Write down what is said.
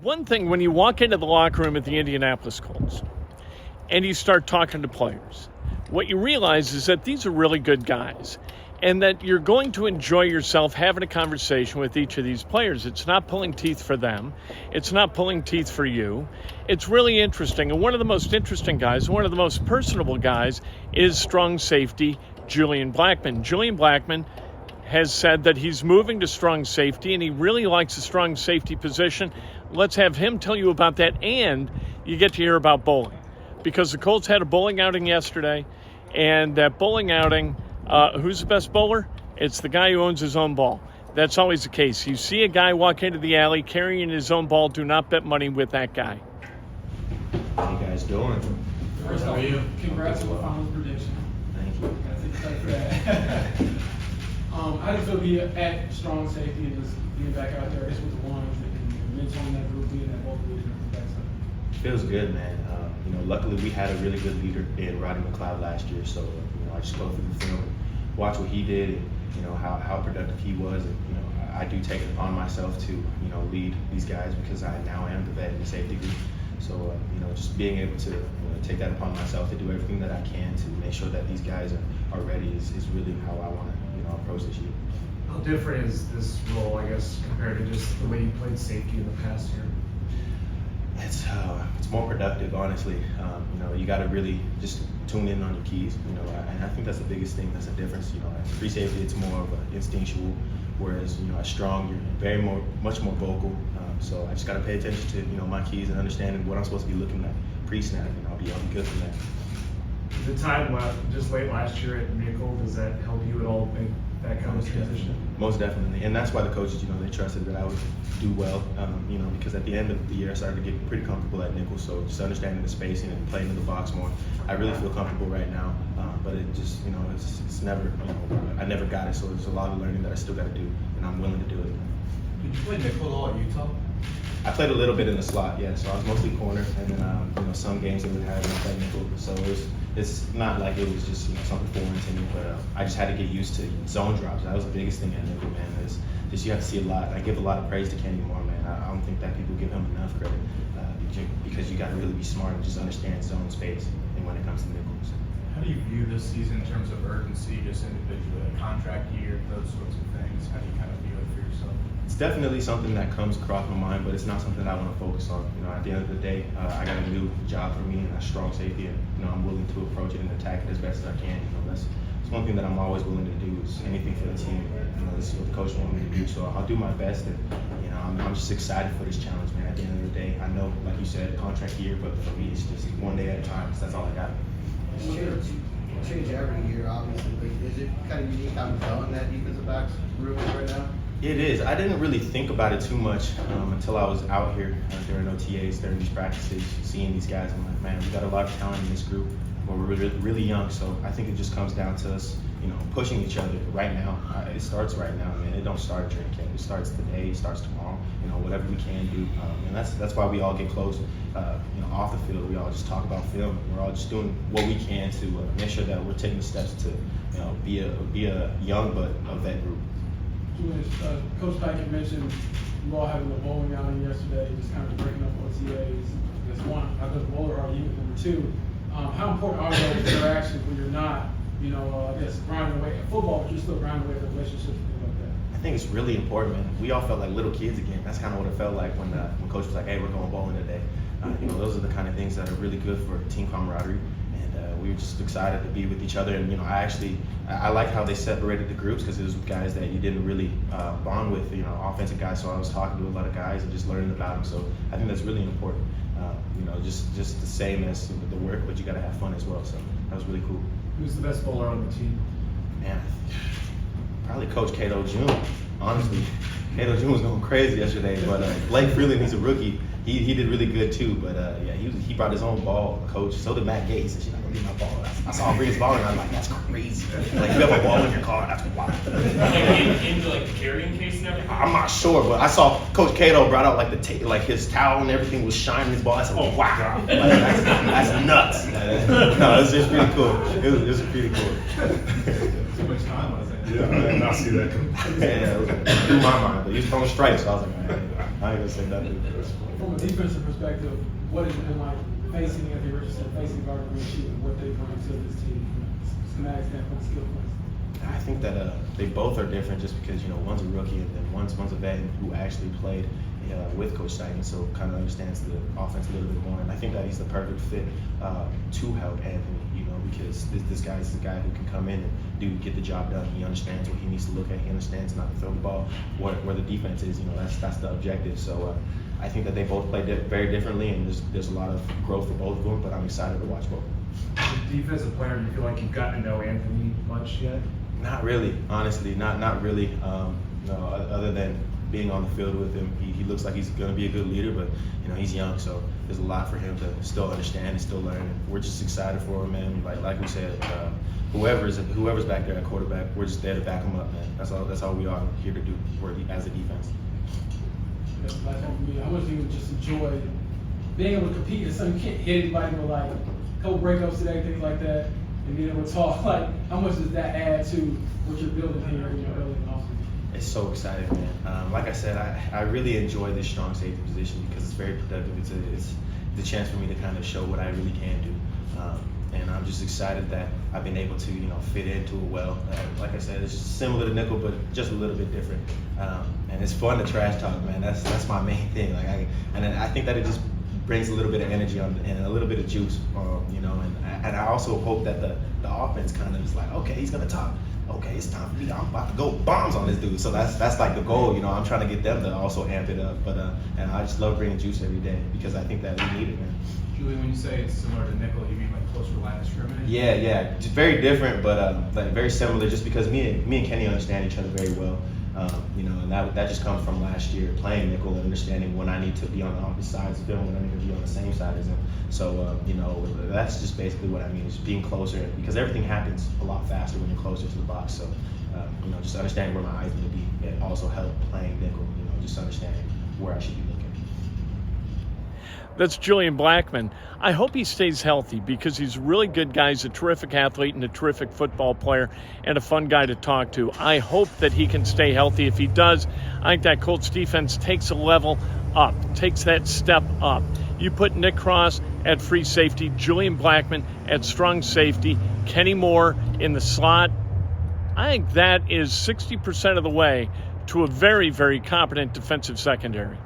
one thing when you walk into the locker room at the Indianapolis Colts and you start talking to players, what you realize is that these are really good guys and that you're going to enjoy yourself having a conversation with each of these players. It's not pulling teeth for them. It's not pulling teeth for you. It's really interesting. And one of the most interesting guys, one of the most personable guys is strong safety Julian Blackmon. Julian Blackmon has said that he's moving to strong safety and he really likes the strong safety position. Let's have him tell you about that, and you get to hear about bowling because the Colts had a bowling outing yesterday, and that bowling outing, who's the best bowler? It's the guy who owns his own ball. That's always the case. You see a guy walk into the alley carrying his own ball, do not bet money with that guy. How you guys doing? First off, congrats on the finals prediction. Thank you. That's exciting for that. How do you feel to be at strong safety and just being back out there? This was the ones and mentoring that group, being at both leaders and backside. Feels good, man. Luckily we had a really good leader in Roddy McLeod last year, so I just go through the film and watch what he did, and how productive he was, and I do take it upon myself to lead these guys because I now am the vet in the safety group. So just being able to take that upon myself to do everything that I can to make sure that these guys are ready is really how I want to approach this year. How different is this role, I guess, compared to just the way you played safety in the past year? It's more productive, honestly. You got to really just tune in on your keys. And I think that's the biggest thing. That's the difference. At free safety, it's more of an instinctual, whereas at strong, you're much more vocal. So I just got to pay attention to my keys and understanding what I'm supposed to be looking at pre-snap, and I'll be good from that. The time just late last year at nickel, does that help you at all make that kind of transition? Most definitely, and that's why the coaches, they trusted that I would do well, because at the end of the year I started to get pretty comfortable at nickel, so just understanding the spacing and playing in the box more, I really feel comfortable right now, but it just, it's never, I never got it, so there's a lot of learning that I still got to do, and I'm willing to do it. Did you play nickel at all at Utah? I played a little bit in the slot, yeah, so I was mostly corner, and then, some games they would have me play nickel, so it's not like it was just something foreign to me, but I just had to get used to zone drops. That was the biggest thing at nickel, man. Is just you have to see a lot. I give a lot of praise to Kenny Moore, man. I don't think that people give him enough credit because you got to really be smart and just understand zone space. And when it comes to nickels, how do you view this season in terms of urgency, just individually, a contract year, those sorts of things? How do you kind of view it for yourself? It's definitely something that comes across my mind, but it's not something that I want to focus on. At the end of the day, I got a new job for me, and that's strong safety, and I'm willing to approach it and attack it as best as I can. That's one thing that I'm always willing to do is anything for the team. This is what the coach wants me to do, so I'll do my best. And I'm just excited for this challenge, man. At the end of the day, I know, like you said, contract year, but for me, it's just one day at a time. So that's all I got. Change every year, obviously, but is it kind of unique how done that defensive backs room is right now? It is. I didn't really think about it too much until I was out here during OTAs, during these practices, seeing these guys. I'm like, man, we got a lot of talent in this group. We're really young, so I think it just comes down to us, pushing each other right now. It starts right now, man. It don't start at training camp. It starts today. It starts tomorrow. Whatever we can do, and that's why we all get close. Off the field, we all just talk about film. We're all just doing what we can to make sure that we're taking the steps to, be a young but a vet group. Coach Pike mentioned you all having a bowling outing yesterday, just kind of breaking up OTAs. That's one. How does bowler are you? Number two, how important are those interactions when you're not, I guess grinding away at football, but you're still grinding away at relationships and things like that? I think it's really important, man. We all felt like little kids again. That's kind of what it felt like when Coach was like, "Hey, we're going bowling today." Those are the kind of things that are really good for team camaraderie. We were just excited to be with each other, and I like how they separated the groups because it was guys that you didn't really bond with, offensive guys. So I was talking to a lot of guys and just learning about them. So I think that's really important. Just the same as the work, but you got to have fun as well. So that was really cool. Who's the best bowler on the team? Man, probably Coach Cato June. Honestly, Cato June was going crazy yesterday, but Blake Freeland, he's a rookie. He did really good too, but he brought his own ball, coach. So did Matt Gay. He said, "You're not gonna leave my ball." I saw him bring his ball, and I was like, "That's crazy. Like you have a ball in your car, that's wild." Into like the carrying case and everything. I'm not sure, but I saw Coach Cato brought out like his towel and everything was shining his ball. I said, "Oh wow, that's nuts." No, it's just pretty cool. It was pretty cool. Too much time, I was like, Yeah, I did not see that. Yeah, it was in my mind, but he was throwing strikes, so I was like, all I ain't gonna say nothing. From a defensive perspective, what has it been like facing Anthony Richardson, facing Gardner Minshew, and what they bring to this team, schematic standpoint, skill points? I think that they both are different just because, one's a rookie and then one's a vet who actually played with Coach Steichen, so kind of understands the offense a little bit more. And I think that he's the perfect fit to help Anthony, because this guy is the guy who can come in and get the job done. He understands what he needs to look at. He understands not to throw the ball where the defense is. That's the objective. So I think that they both play very differently, and there's a lot of growth for both of them. But I'm excited to watch both. As a defensive player, do you feel like you've gotten to know Anthony much yet? Not really, honestly, not really. Other than being on the field with him, he looks like he's going to be a good leader, but he's young, so there's a lot for him to still understand and still learn. We're just excited for him, man. Like we said, whoever's back there at quarterback, we're just there to back him up, man. That's all we are here to do as a defense. Last one for me. How much do you just enjoy being able to compete in something you can't hit anybody with, like a couple breakups today, things like that, and being able to talk? Like, how much does that add to what you're building here in your early offseason? It's so exciting, man. Like I said, I really enjoy this strong safety position because it's very productive. It's a chance for me to kind of show what I really can do. And I'm just excited that I've been able to, fit into it well. Like I said, it's just similar to nickel, but just a little bit different. And it's fun to trash talk, man. That's my main thing. And I think that it just brings a little bit of energy and a little bit of juice, And I also hope that the offense kind of is like, okay, he's gonna talk. Okay, it's time for me. I'm about to go bombs on this dude. So that's like the goal. I'm trying to get them to also amp it up. But and I just love bringing juice every day because I think that we need it, man. Julian, when you say it's similar to nickel, you mean like closer line of scrimmage? Yeah, just very different, but very similar. Just because me and Kenny understand each other very well, and that just comes from last year playing nickel and understanding when I need to be on the opposite sides of him, when I need to be on the same side as him. So that's just basically what I mean, is being closer, because everything happens a lot faster when you're closer to the box. So just understanding where my eyes need to be, it also helped playing nickel. Just understanding where I should be looking. That's Julian Blackmon. I hope he stays healthy because he's a really good guy. He's a terrific athlete and a terrific football player and a fun guy to talk to. I hope that he can stay healthy. If he does, I think that Colts defense takes a level up, takes that step up. You put Nick Cross at free safety, Julian Blackmon at strong safety, Kenny Moore in the slot. I think that is 60% of the way to a very, very competent defensive secondary.